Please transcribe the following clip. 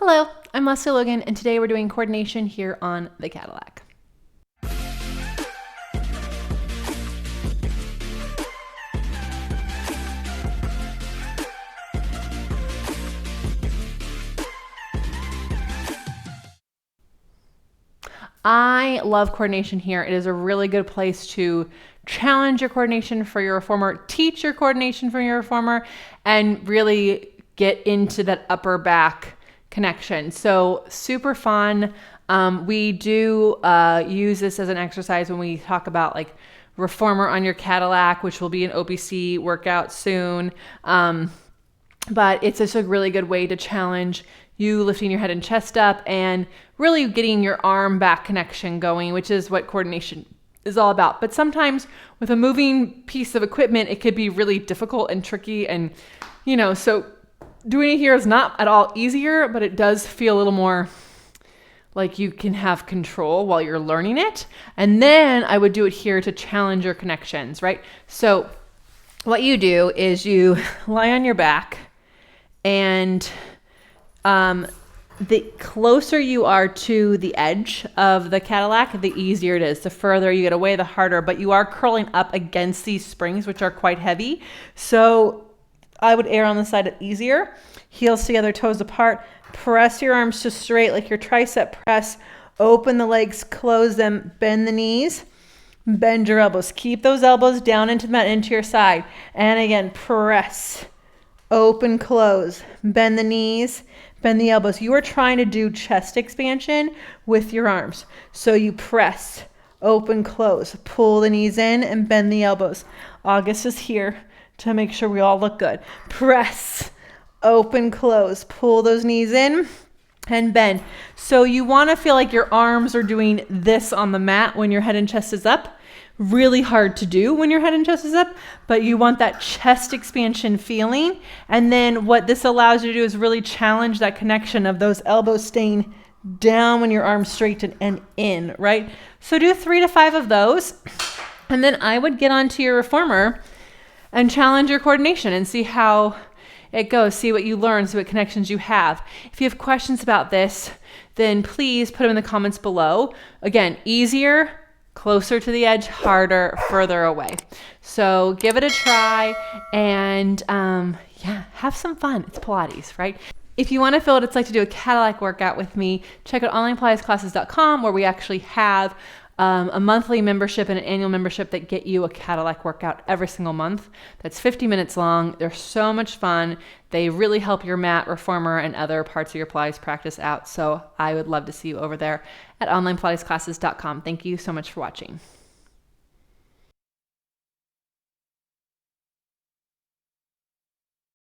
Hello, I'm Lesley Logan, and today we're doing coordination here on the Cadillac. I love coordination here. It is a really good place to challenge your coordination for your reformer, teach your coordination for your reformer, and really get into that upper back connection. So super fun. We do use this as an exercise when we talk about like reformer on your Cadillac, which will be an OPC workout soon. But it's just a really good way to challenge you lifting your head and chest up and really getting your arm back connection going, which is what coordination is all about. But sometimes with a moving piece of equipment, it could be really difficult and tricky. And, so doing it here is not at all easier, but it does feel a little more like you can have control while you're learning it. And then I would do it here to challenge your connections, right? So what you do is you lie on your back, and the closer you are to the edge of the Cadillac, the easier it is. The further you get away, the harder, but you are curling up against these springs, which are quite heavy. So I would err on the side of easier. Heels together, toes apart. Press your arms to straight like your tricep press. Open the legs, close them, bend the knees, bend your elbows. Keep those elbows down into the mat, into your side. And again, press, open, close, bend the knees, bend the elbows. You are trying to do chest expansion with your arms. So you press, open, close, pull the knees in and bend the elbows. August is here to make sure we all look good. Press, open, close, pull those knees in and bend. So you want to feel like your arms are doing this on the mat when your head and chest is up. Really hard to do when your head and chest is up, but you want that chest expansion feeling. And then what this allows you to do is really challenge that connection of those elbows staying down when your arms straighten and in, right? So do 3 to 5 of those. And then I would get onto your reformer and challenge your coordination and see how it goes. See what you learn, see what connections you have. If you have questions about this, then please put them in the comments below. Again, easier, closer to the edge, harder, further away. So give it a try and have some fun. It's Pilates, right? If you want to feel what it's like to do a Cadillac workout with me, check out onlinepilatesclasses.com, where we actually have a monthly membership and an annual membership that get you a Cadillac workout every single month. That's 50 minutes long. They're so much fun. They really help your mat, reformer, and other parts of your Pilates practice out. So I would love to see you over there at onlinepilatesclasses.com. Thank you so much for watching.